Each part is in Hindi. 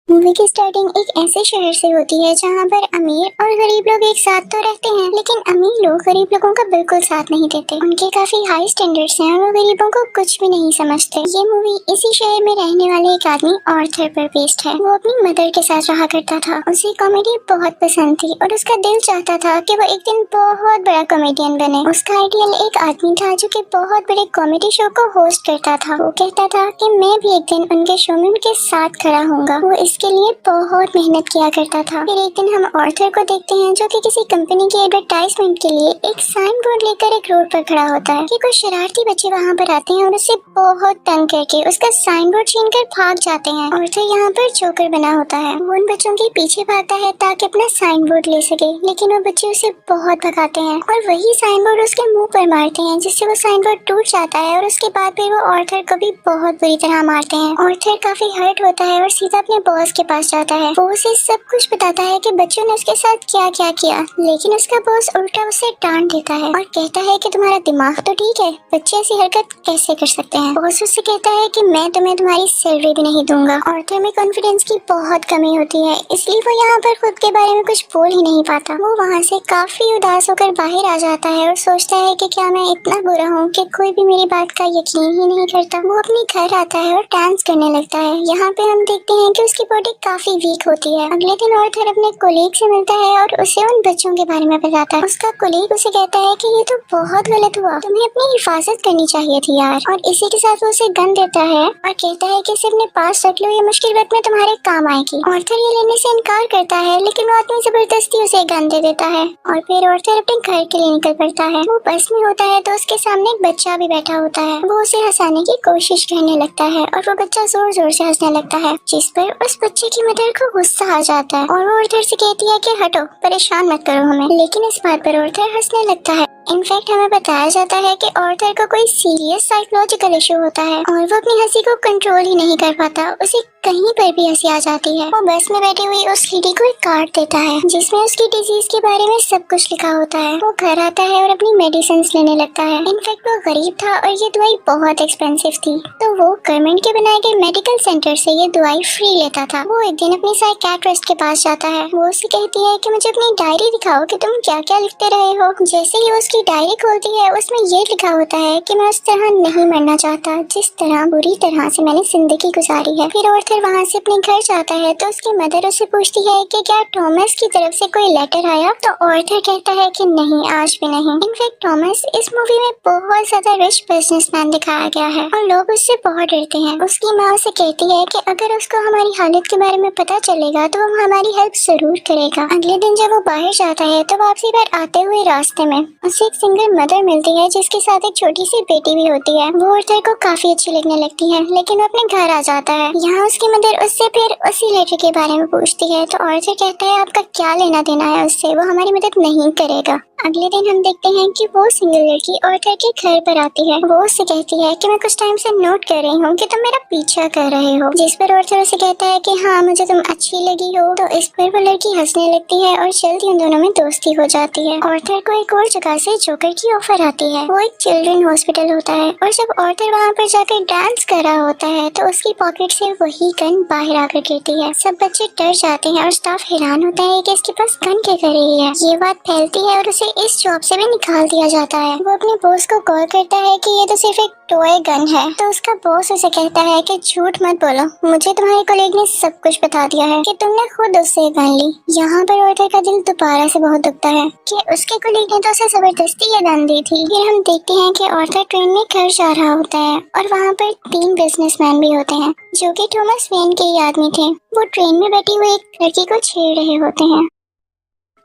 मूवी की स्टार्टिंग एक ऐसे शहर से होती है जहाँ पर अमीर और गरीब लोग एक साथ तो रहते हैं, लेकिन अमीर लोग गरीब लोगों का बिल्कुल साथ नहीं देते। उनके काफी हाई स्टैंडर्ड्स हैं और वो गरीबों को कुछ भी नहीं समझते। ये मूवी इसी शहर में रहने वाले एक आदमी ऑर्थर पर बेस्ड है। वो अपनी मदर के साथ रहा करता था। उसे कॉमेडी बहुत पसंद थी और उसका दिल चाहता था कि वो एक दिन बहुत बड़ा कॉमेडियन बने। उसका आइडियल एक आदमी था जो कि बहुत बड़े कॉमेडी शो को होस्ट करता था। वो कहता था कि मैं भी एक दिन उनके शो में उनके साथ खड़ा होऊंगा। वो इसके लिए बहुत मेहनत किया करता था। फिर एक दिन हम ऑर्थर को देखते हैं जो कि किसी कंपनी की एडवर्टाइजमेंट के लिए एक साइन बोर्ड लेकर एक रोड पर खड़ा होता है कि कुछ शरारती बच्चे वहाँ पर आते हैं और उसे बहुत तंग करके उसका साइन बोर्ड छीन कर भाग जाते हैं। ऑर्थर यहाँ पर जोकर बना होता है। वो उन बच्चों के पीछे भागता है ताकि अपना साइन बोर्ड ले सके, लेकिन वो बच्चे उसे बहुत भगाते हैं और वही साइन बोर्ड उसके मुंह पर मारते हैं, जिससे वो साइन बोर्ड टूट जाता है। और उसके बाद फिर वो ऑर्थर को भी बहुत बुरी तरह मारते हैं। ऑर्थर काफी हर्ट होता है और सीधा अपने बॉस के पास जाता है। वो उसे सब कुछ बताता है कि बच्चों ने उसके साथ क्या क्या किया, लेकिन उसका बॉस उल्टा उसे डांट देता है और कहता है कि तुम्हारा दिमाग तो ठीक है, बच्चे ऐसी हरकत कैसे कर सकते हैं। बॉस उससे कहता है कि मैं तुम्हें तुम्हारी सैलरी भी नहीं दूंगा। ऑर्थर में कॉन्फिडेंस की बहुत कमी होती है, इसलिए वो यहाँ पर खुद के बारे में कुछ बोल ही नहीं पाता। वो वहाँ से काफी उदास होकर बाहर आ जाता है और सोचता है कि क्या मैं इतना बुरा हूँ कि कोई भी मेरी बात का यकीन ही नहीं करता। वो अपने घर आता है और डांस करने लगता है। यहाँ पे हम देखते हैं कि उसकी बॉडी काफी वीक होती है। अगले दिन ऑर्थर अपने कोलीग से मिलता है और उसे उन बच्चों के बारे में बताता है। उसका कोलीग उसे कहता है कि ये तो बहुत गलत हुआ, तुम्हें अपनी हिफाजत करनी चाहिए थी यार। और इसी के साथ वो उसे गन देता है और कहता है कि इसे अपने पास रख लो, ये मुश्किल वक्त में तुम्हारे काम आएगी। ऑर्थर ये लेने से इनकार करता है, लेकिन वो आदमी जबरदस्ती उसे गन दे देता है और फिर ऑर्थर अपने घर के लिए निकल पड़ता है। वो बस में होता है तो उसके सामने एक बच्चा भी बैठा होता है। वो उसे हंसाने की कोशिश करने लगता है और वो बच्चा जोर जोर से हंसने लगता है, जिस पर उस बच्चे की मदर को गुस्सा आ जाता है और वो ऑर्थर से कहती है कि हटो, परेशान मत करो हमें। लेकिन इस बात पर ऑर्थर हंसने लगता है। इनफैक्ट हमें बताया जाता है कि ऑर्थर को कोई सीरियस साइकोलॉजिकल इशू होता है और वो अपनी हंसी को कंट्रोल ही नहीं कर पाता। उसे कहीं पर भी हंसी आ जाती है। वो बस में बैठी हुई उस लेडी को एक कार्ड देता है जिसमें उसकी डिजीज के बारे में सब कुछ लिखा होता है। वो घर आता है और अपनी मेडिसिन लेने लगता है। इनफैक्ट वो गरीब था और ये दवाई बहुत एक्सपेंसिव थी, तो वो गवर्नमेंट के बनाए गए मेडिकल सेंटर से ये दवाई फ्री लेता था। वो एक दिन अपनी साइकियाट्रिस्ट के पास जाता है। वो उससे कहती है कि मुझे अपनी डायरी दिखाओ कि तुम क्या क्या लिखते रहे हो। जैसे ही उसकी डायरी खोलती है उसमें ये लिखा होता है कि मैं उस तरह नहीं मरना चाहता जिस तरह बुरी तरह से मैंने जिंदगी गुजारी है। फिर ऑर्थर वहाँ से अपने घर जाता है तो उसकी मदर उससे पूछती है कि क्या थॉमस की तरफ से कोई लेटर आया, तो ऑर्थर कहता है कि नहीं, आज भी नहीं। इनफैक्ट थॉमस इस मूवी में बहुत ज्यादा रिच बिजनेसमैन दिखाया गया है और लोग उससे बहुत डरते हैं। उसकी माँ उसे कहती है कि अगर उसको हमारी हालत के बारे में पता चलेगा तो वो हमारी हेल्प जरूर करेगा। अगले दिन जब वो बाहर जाता है तो वापसी पर आते हुए रास्ते में उसे एक सिंगल मदर मिलती है जिसके साथ एक छोटी सी बेटी भी होती है। वो ऑर्थर को काफी अच्छी लगने लगती है, लेकिन वो अपने घर आ जाता है। यहाँ उसकी मदर उससे फिर उसी लेटर के बारे में पूछती है तो ऑर्थर कहता है आपका क्या लेना देना है उससे, वो हमारी मदद नहीं करेगा। अगले दिन हम देखते हैं कि वो सिंगल लड़की ऑर्थर के घर पर आती है। वो उससे कहती है कि मैं कुछ टाइम से नोट कर रही हूँ कि तुम मेरा पीछा कर रहे हो, जिस पर ऑर्थर उसे कहता है कि हाँ, मुझे तुम अच्छी लगी हो। तो इस पर वो लड़की हंसने लगती है और जल्दी उन दोनों में दोस्ती हो जाती है। ऑर्थर को एक और जगह से जोकर की ऑफर आती है। वो एक चिल्ड्रन हॉस्पिटल होता है और जब ऑर्थर वहाँ पर जाकर डांस कर रहा होता है तो उसकी पॉकेट से वही गन बाहर आकर गिरती है। सब बच्चे डर जाते हैं और स्टाफ हैरान होता है कि इसके पास गन क्या कर रही है। ये बात फैलती है और उसे इस जॉब से भी निकाल दिया जाता है। वो अपने बॉस को कॉल करता है कि ये तो सिर्फ एक टॉय गन है, तो उसका बॉस उसे कहता है कि झूठ मत बोलो, मुझे तुम्हारे कलीग ने सब कुछ बता दिया है कि तुमने खुद उससे गन ली। यहाँ पर ऑर्थर का दिल दोबारा से बहुत दुखता है कि उसके कलीग ने तो उसे जबरदस्ती ये गन दी थी। फिर हम देखते हैं कि ऑर्थर ट्रेन में घर जा रहा होता है और वहाँ पर 3 बिजनेसमैन भी होते हैं जो कि थॉमस वेन के ही आदमी थे। वो ट्रेन में बैठी हुई एक लड़की को छेड़ रहे होते हैं।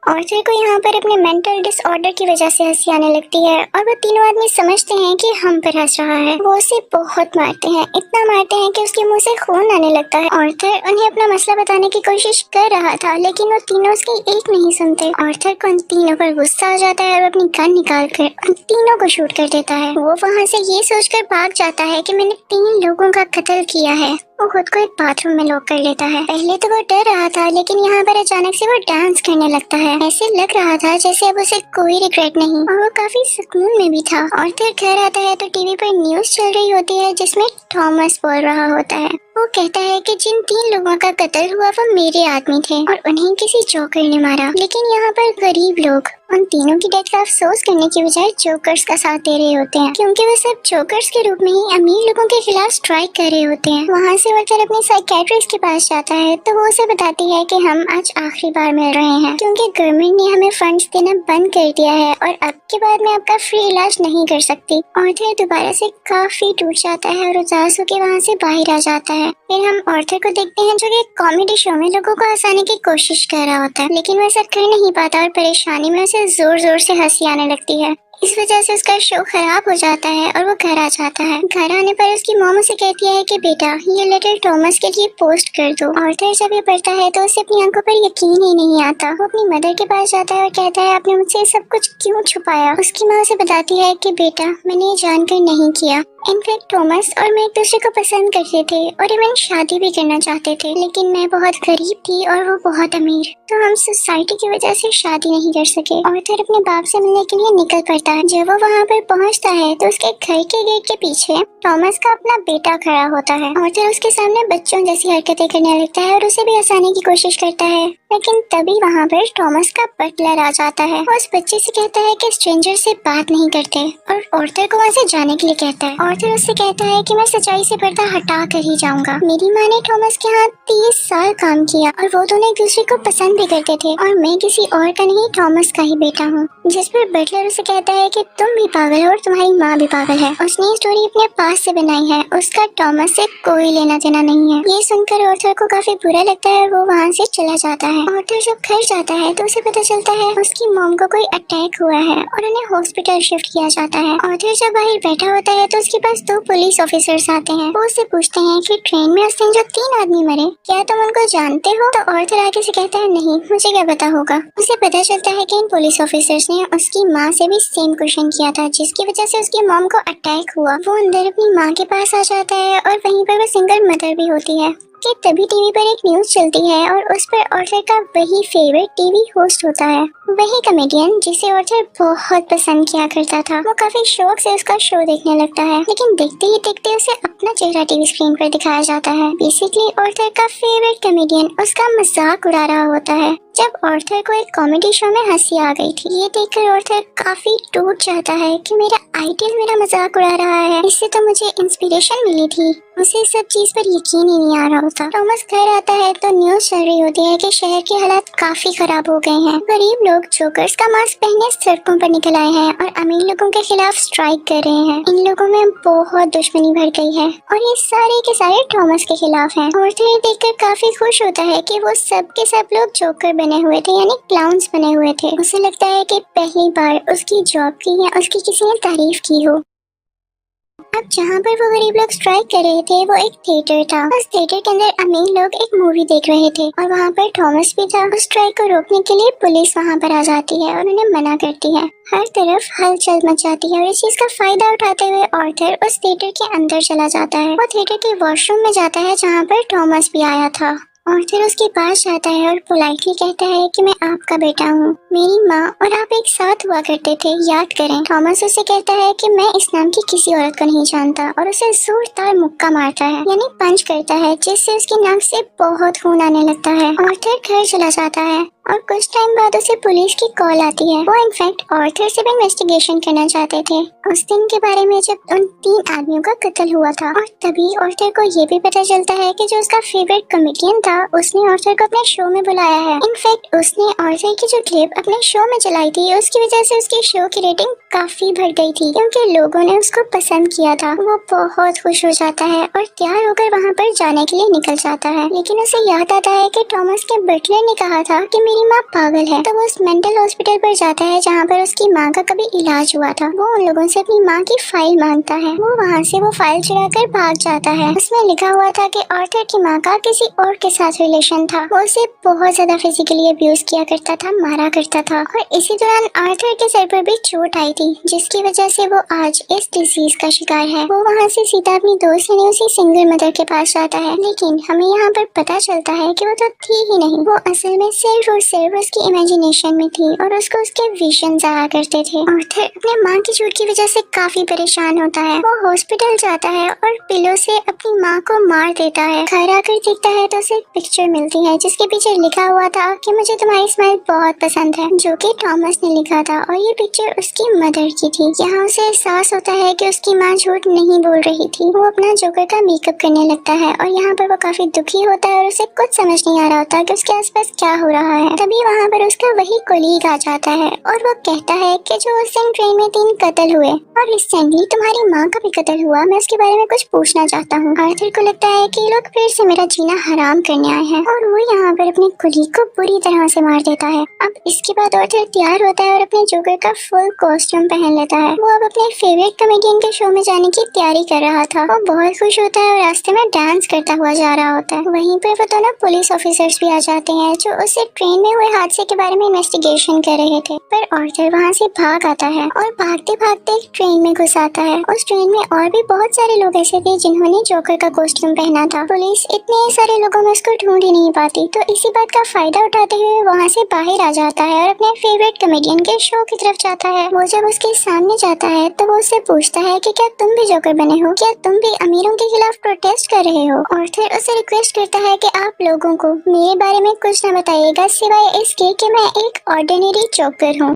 ऑर्थर को यहाँ पर अपने मेंटल डिसऑर्डर की वजह से हंसी आने लगती है और वो तीनों आदमी समझते हैं कि हम पर हंस रहा है। वो उसे बहुत मारते हैं, इतना मारते हैं कि उसके मुंह से खून आने लगता है। ऑर्थर उन्हें अपना मसला बताने की कोशिश कर रहा था, लेकिन वो तीनों उसकी एक नहीं सुनते। ऑर्थर को उन तीनों पर गुस्सा आ जाता है और अपनी गन निकाल कर उन तीनों को शूट कर देता है। वो वहाँ से ये सोचकर भाग जाता है कि मैंने 3 लोगों का कत्ल किया है। वो खुद को एक बाथरूम में लॉक कर लेता है। पहले तो वो डर रहा था, लेकिन यहाँ पर अचानक से वो डांस करने लगता है। ऐसे लग रहा था जैसे अब उसे कोई रिग्रेट नहीं और वो काफी सुकून में भी था। ऑर्थर घर आता है तो टीवी पर न्यूज चल रही होती है जिसमें थॉमस बोल रहा होता है वो कहता है कि जिन 3 लोगों का कत्ल हुआ वो मेरे आदमी थे और उन्हें किसी जोकर ने मारा। लेकिन यहाँ पर गरीब लोग उन तीनों की डेथ का अफसोस करने की बजाय जोकर्स का साथ दे रहे होते हैं, क्योंकि वो सब जोकर्स के रूप में ही अमीर लोगों के खिलाफ स्ट्राइक कर रहे होते हैं। वहाँ से वर्कर अपने साइकेट्रिस्ट के पास जाता है तो वो उसे बताती है कि हम आज आखिरी बार मिल रहे हैं, क्योंकि गवर्नमेंट ने हमें फंड्स देना बंद कर दिया है और अब के बाद में आपका फ्री इलाज नहीं कर सकती। ऑर्थर दोबारा से काफी टूट जाता है और उदास होकर वहाँ से बाहर आ जाता है। फिर हम ऑर्थर को देखते हैं जो कि कॉमेडी शो में लोगों को हंसाने की कोशिश कर रहा होता है, लेकिन वो ऐसा कर नहीं पाता और परेशानी में उसे जोर जोर से हंसी आने लगती है। इस वजह से उसका शो खराब हो जाता है और वो घर आ जाता है। घर आने पर उसकी मॉम उसे कहती है कि बेटा ये लेटर थॉमस के लिए पोस्ट कर दो। ऑर्थर जब ये पढ़ता है तो उसे अपनी आंखों पर यकीन ही नहीं आता। वो अपनी मदर के पास जाता है और कहता है आपने मुझसे ये सब कुछ क्यों छुपाया। उसकी माँ उसे बताती है कि बेटा मैंने ये जानकर नहीं किया। इनफैक्ट थॉमस और मैं एक दूसरे को पसंद करते थे और इवन शादी भी करना चाहते थे, लेकिन मैं बहुत गरीब थी और वो बहुत अमीर, तो हम सोसाइटी की वजह से शादी नहीं कर सके। ऑर्थर अपने बाप से मिलने के लिए निकल पड़ता है। जब वो वहाँ पर पहुँचता है तो उसके घर के गेट के पीछे थॉमस का अपना बेटा खड़ा होता है। ऑर्थर उसके सामने बच्चों जैसी हरकतें करने लगता है और उसे भी हंसाने की कोशिश करता है, लेकिन तभी वहाँ पर थॉमस का बटलर आ जाता है। वो उस बच्चे से कहता है कि स्ट्रेंजर से बात नहीं करते और ऑर्थर को वहाँ से जाने के लिए कहता है। ऑर्थर उससे कहता है कि मैं सच्चाई से पर्दा हटा कर ही जाऊंगा। मेरी माँ ने थॉमस के यहाँ 30 साल काम किया और वो दोनों एक दूसरे को पसंद भी करते थे और मैं किसी और का नहीं थॉमस का ही बेटा हूँ। जिस पर बटलर उसे कहता है कि तुम भी पागल हो और तुम्हारी माँ भी पागल है। उसने ये स्टोरी अपने पास से बनाई है, उसका थॉमस से कोई लेना देना नहीं है। ये सुनकर ऑर्थर को काफी बुरा लगता है और वो वहाँ से चला जाता है। ऑर्थर जब घर जाता है तो उसे पता चलता है उसकी मॉम को कोई अटैक हुआ है और उन्हें हॉस्पिटल शिफ्ट किया जाता है। ऑर्थर जब बाहर बैठा होता है तो उसके पास 2 पुलिस ऑफिसर्स आते हैं। वो उससे पूछते हैं कि ट्रेन में उस दिन जो 3 आदमी मरे क्या तुम उनको जानते हो। तो ऑर्थर आगे से कहता है नहीं, मुझे क्या पता होगा। उसे पता चलता है कि इन पुलिस ऑफिसर्स ने उसकी माँ से भी सेम क्वेश्चन किया था, जिसकी वजह से उसकी मॉम को अटैक हुआ। वो अंदर अपनी माँ के पास आ जाता है और वहीं पर वो सिंगल मदर भी होती है कि तभी टीवी पर एक न्यूज चलती है और उस पर ऑर्थर का वही फेवरेट टीवी होस्ट होता है, वही कॉमेडियन जिसे ऑर्थर बहुत पसंद किया करता था। वो काफी शौक से उसका शो देखने लगता है, लेकिन देखते ही देखते उसे अपना चेहरा टीवी स्क्रीन पर दिखाया जाता है। बेसिकली ऑर्थर का फेवरेट कॉमेडियन उसका मजाक उड़ा रहा होता है। जब ऑर्थर को एक कॉमेडी शो में हंसी आ गई थी, ये देखकर ऑर्थर काफी टूट जाता है कि मेरा आइडल मेरा मजाक उड़ा रहा है, इससे तो मुझे इंस्पिरेशन मिली थी। उसे इस सब चीज पर यकीन ही नहीं आ रहा होता। थॉमस घर आता है तो न्यूज चल रही होती है कि शहर के हालात काफी खराब हो गए हैं। गरीब लोग जोकर्स का मास्क पहने सड़कों पर निकल आए हैं और अमीर लोगों के खिलाफ स्ट्राइक कर रहे हैं। इन लोगों में बहुत दुश्मनी भर गई है और ये सारे के सारे थॉमस के खिलाफ हैं। ऑर्थर ये देखकर काफी खुश होता है कि वो सब के सब लोग जोकर बने हुए थे, यानी क्लाउन्स बने हुए थे। उसे लगता है कि पहली बार उसकी जॉब की या उसकी किसी ने तारीफ की हो। अब जहाँ पर वो गरीब लोग स्ट्राइक कर रहे थे वो एक थिएटर था। उस थिएटर के अंदर अमीर लोग एक मूवी देख रहे थे और वहाँ पर थॉमस भी था। उस स्ट्राइक को रोकने के लिए पुलिस वहाँ पर आ जाती है और उन्हें मना करती है। हर तरफ हलचल मच जाती है और इस चीज का फायदा उठाते हुए ऑर्थर उस थिएटर के अंदर चला जाता है। वो थिएटर के वॉशरूम में जाता है जहाँ पर थॉमस भी आया था। ऑर्थर उसके पास जाता है और पोलाइटली कहता है कि मैं आपका बेटा हूँ, मेरी माँ और आप एक साथ हुआ करते थे, याद करें। थॉमस उसे कहता है कि मैं इस नाम की किसी औरत को नहीं जानता और उसे जोरदार मुक्का मारता है, यानी पंच करता है, जिससे उसकी नाक से बहुत खून आने लगता है। ऑर्थर घर चला जाता है और कुछ टाइम बाद उसे पुलिस की कॉल आती है। वो इनफैक्ट ऑर्थर से भी इन्वेस्टिगेशन करना चाहते थे उस दिन के बारे में जब उन 3 आदमियों का कत्ल हुआ था। और तभी ऑर्थर को ये भी पता चलता है कि जो उसका फेवरेट कॉमेडियन था उसने ऑर्थर को अपने शो में बुलाया है। इनफैक्ट उसने ऑर्थर की जो क्लिप अपने शो में चलाई थी उसकी वजह से उसके शो की रेटिंग काफी बढ़ गई थी, क्योंकि लोगों ने उसको पसंद किया था। वो बहुत खुश हो जाता है और तैयार होकर वहाँ पर जाने के लिए निकल जाता है, लेकिन उसे याद आता है कि थॉमस के बटलर ने कहा था कि मेरी माँ पागल है। तो वो उस मेंटल हॉस्पिटल पर जाता है जहाँ पर उसकी माँ का कभी इलाज हुआ था। वो उन लोगों से अपनी माँ की फाइल मांगता है। वो वहाँ से वो फाइल चुरा कर भाग जाता है। उसमें लिखा हुआ था कि ऑर्थर की माँ का किसी और के साथ रिलेशन था। वो उसे बहुत ज्यादा फिजिकली अब्यूज किया करता था, मारा करता था। और इसी दौरान आर्थर के सर पर भी चोट आई थी, थी जिसकी वजह से वो आज इस डिजीज का शिकार है। वो वहाँ से सीधा अपनी दोस्त यानी उसी सिंगल मदर के पास जाता है, लेकिन हमें यहाँ पर पता चलता है कि वो तो थी ही नहीं, वो असल में सिर्फ और सिर्फ उसकी इमेजिनेशन में थी और उसको उसके विजन्स आया करते थे। आर्थर अपने माँ की चोट की वजह से काफी परेशान होता है। वो हॉस्पिटल जाता है और पिलो से अपनी माँ को मार देता है। घर आकर देखता है तो उसे एक पिक्चर मिलती है जिसके पीछे लिखा हुआ था कि मुझे तुम्हारी स्माइल बहुत पसंद है, जो कि थॉमस ने लिखा था और ये पिक्चर उसकी मदर की थी। यहाँ उसे एहसास होता है कि उसकी माँ झूठ नहीं बोल रही थी। वो अपना जोकर का मेकअप करने लगता है और यहाँ पर वो काफी दुखी होता है और उसे कुछ समझ नहीं आ रहा होता कि उसके आसपास क्या हो रहा है। तभी वहाँ पर उसका वही कोलीग आ जाता है और वो कहता है कि जो उस दिन ट्रेन में 3 कत्ल हुए और रिसेंटली तुम्हारी माँ का भी कत्ल हुआ, मैं उसके बारे में कुछ पूछना चाहता हूँ। आर्थर को लगता है कि ये लोग फिर से मेरा जीना हराम करने आए हैं और वो यहाँ पर अपने कोलीग को बुरी तरह से मार देता है। अब इसके बाद आर्थर तैयार होता है और अपने जोकर का फुल कॉस्ट्यूम पहन लेता है। वो अब अपने फेवरेट कॉमेडियन के शो में जाने की तैयारी कर रहा था। वो बहुत खुश होता है और रास्ते में डांस करता हुआ जा रहा होता है। वहीं पर वो दोनों पुलिस ऑफिसर्स भी आ जाते हैं जो उसे ट्रेन में हुए हादसे के बारे में इन्वेस्टिगेशन कर रहे थे। पर आर्थर वहाँ से भाग आता है और भागते भागते एक ट्रेन में घुस आता है। उस ट्रेन में और भी बहुत सारे लोग ऐसे थे जिन्होंने जोकर का कॉस्ट्यूम पहना था। पुलिस इतने सारे लोगों में उसको ढूंढ ही नहीं पाती, तो इसी बात का फायदा उठाते हुए वहाँ से बाहर आ जाता है और अपने फेवरेट कॉमेडियन के शो की तरफ जाता है। वो जब उसके सामने जाता है तो वो उससे पूछता है कि क्या तुम भी जोकर बने हो, क्या तुम भी अमीरों के खिलाफ प्रोटेस्ट कर रहे हो। आर्थर उसे रिक्वेस्ट करता है कि आप लोगों को मेरे बारे में कुछ न बताइएगा सिवाय इसके कि मैं एक ऑर्डिनरी जोकर हूँ।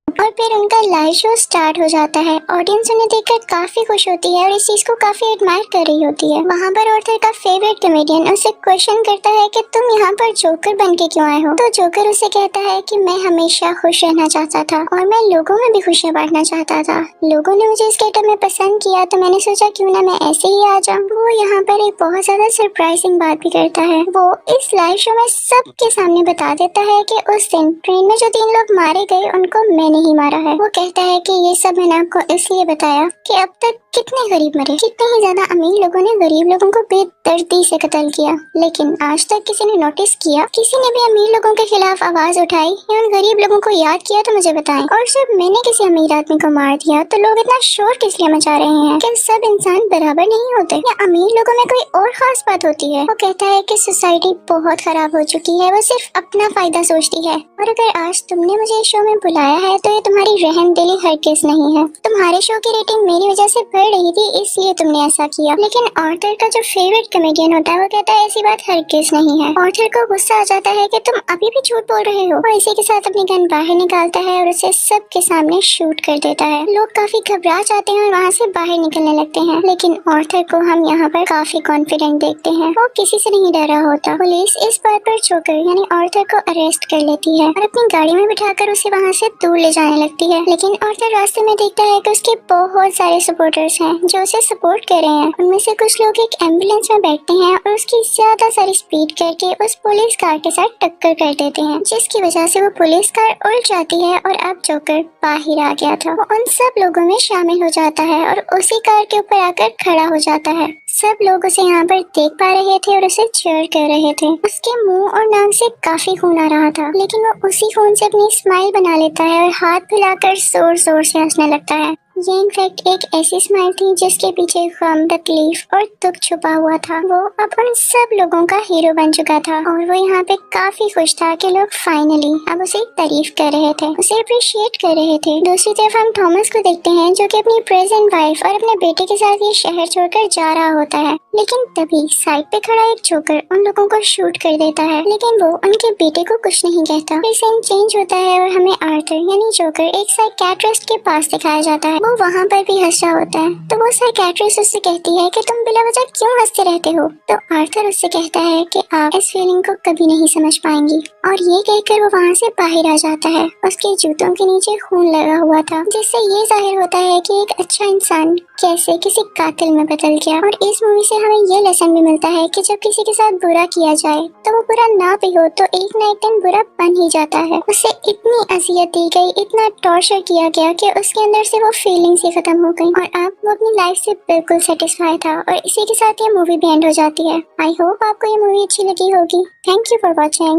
और फिर उनका लाइव शो स्टार्ट हो जाता है। ऑडियंस उन्हें देखकर काफी खुश होती है और इस चीज को काफी एडमायर कर रही होती है। वहाँ पर आर्थर का फेवरेट कॉमेडियन उसे क्वेश्चन करता है कि तुम यहाँ पर जोकर बन के क्यों आए हो। तो जोकर उसे कहता है कि मैं हमेशा खुश रहना चाहता था और मैं लोगों में भी खुशियाँ बांटना चाहता था। लोगों ने मुझे इस गेटअप में पसंद किया तो मैंने सोचा क्यों ना मैं ऐसे ही आ जाऊँ। वो यहाँ पर एक बहुत ज्यादा सरप्राइजिंग बात भी करता है। वो इस लाइव शो में सबके सामने बता देता है कि उस दिन ट्रेन में जो 3 लोग मारे गए उनको मैंने ही मारा है। वो कहता है कि ये सब मैंने आपको इसलिए बताया कि अब तक कितने गरीब मरे, कितने ही ज्यादा अमीर लोगों ने गरीब लोगों को बेदर्दी से कत्ल किया, लेकिन आज तक किसी ने नोटिस किया, किसी ने भी अमीर लोगों के खिलाफ आवाज उठाई या उन गरीब लोगों को याद किया तो मुझे बताएं। और जब मैंने किसी अमीर आदमी को मार दिया तो लोग इतना शोर किस लिए मचा रहे हैं? क्या सब इंसान बराबर नहीं होते या अमीर लोगों में कोई और खास बात होती है? वो कहता है कि सोसाइटी बहुत खराब हो चुकी है, वो सिर्फ अपना फायदा सोचती है और अगर आज तुमने मुझे इस शो में बुलाया है तो ये तुम्हारी रहमदिली हरगिज नहीं है। तुम्हारे शो की रेटिंग मेरी वजह से बढ़ रही थी इसलिए तुमने ऐसा किया। लेकिन आर्थर का जो फेवरेट कॉमेडियन होता है वो कहता है ऐसी बात हरगिज नहीं है। आर्थर को गुस्सा आ जाता है कि तुम अभी भी झूठ बोल रहे हो और इसी के साथ अपनी गन बाहर निकालता है और उसे सबके सामने शूट कर देता है। लोग काफी घबरा जाते हैं और वहाँ से बाहर निकलने लगते हैं, लेकिन आर्थर को हम यहाँ पर काफी कॉन्फिडेंट देखते हैं। वो किसी से नहीं डरा होता। पुलिस इस बात पर जोकर यानी आर्थर को अरेस्ट कर लेती है और अपनी गाड़ी में बिठाकर उसे वहाँ से दूर ले जाने लगती है। लेकिन आर्थर रास्ते में देखता है कि उसके बहुत सारे सपोर्टर्स हैं जो उसे सपोर्ट कर रहे हैं। उनमें से कुछ लोग एक एम्बुलेंस में बैठते हैं और उसकी ज्यादा सारी स्पीड करके उस पुलिस कार के साथ टक्कर कर देते हैं, जिसकी वजह से वो पुलिस कार उल्ट जाती है और अब जोकर बाहर आ गया था। वो उन सब लोगों में शामिल हो जाता है और उसी कार के ऊपर आकर खड़ा हो जाता है। सब लोग उसे यहाँ पर देख पा रहे थे और उसे चीयर कर रहे थे। उसके मुंह और नाक से काफी खून आ रहा था, लेकिन वो उसी खून से अपनी स्माइल बना लेता है और हाथ फैलाकर जोर जोर से हंसने लगता है। ये इनफैक्ट एक ऐसी स्माइल थी जिसके पीछे गम, तकलीफ और दुख छुपा हुआ था। वो अब उन सब लोगों का हीरो बन चुका था और वो यहाँ पे काफी खुश था कि लोग फाइनली अब उसे तारीफ कर रहे थे, उसे अप्रिशिएट कर रहे थे। दूसरी तरफ हम थॉमस को देखते हैं जो कि अपनी प्रेजेंट वाइफ और अपने बेटे के साथ ये शहर छोड़कर जा रहा होता है, लेकिन तभी साइड पे खड़ा एक जोकर उन लोगों को शूट कर देता है, लेकिन वो उनके बेटे को कुछ नहीं कहता। फिर सीन चेंज होता है और हमें आर्थर यानी जोकर एक साइकियाट्रिस्ट के पास दिखाया जाता है। वो वहाँ पर भी हंस रहा होता है, तो वो साइकियाट्रिस्ट उससे कहती है कि तुम बिला वजह क्यों हंसते रहते हो। तो आर्थर उससे कहता है कि आप इस फीलिंग को कभी नहीं समझ पाएंगी, और ये कहकर वो वहाँ से बाहर आ जाता है। उसके जूतों के नीचे खून लगा हुआ था, जिससे ये जाहिर होता है कि एक अच्छा इंसान कैसे किसी कातिल में बदल गया। और इस मूवी से हमें ये लेसन भी मिलता है कि जब किसी के साथ बुरा किया जाए तो वो बुरा ना भी हो तो एक ना एक दिन बुरा बन ही जाता है। उसे इतनी अजियत दी गई, इतना टॉर्चर किया गया कि उसके अंदर से वो फीलिंग्स ही खत्म हो गई और अब वो अपनी लाइफ से बिल्कुल सेटिस्फाई था। और इसी के साथ ये मूवी भी एंड हो जाती है। आई होप आपको ये मूवी अच्छी लगी होगी। Thank you for watching.